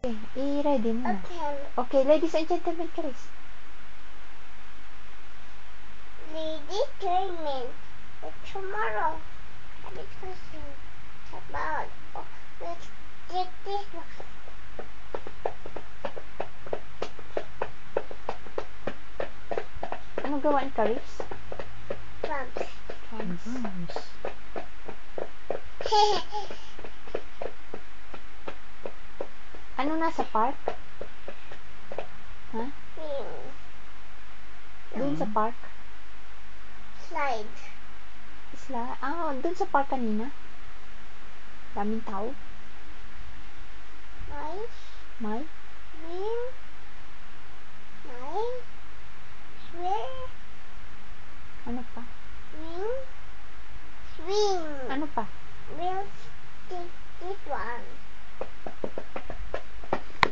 Okay, i-ready mo na. Okay. Okay, ladies and gentlemen, Chris. Ladies, tournament. Tomorrow. I'm discussing about. Let's get this one. Anong gawa ni Chris? Bumps. Trans. Ano nasa park? Ha? Doon sa park? Slide. Doon sa park kanina? Daming tao? Nice. May?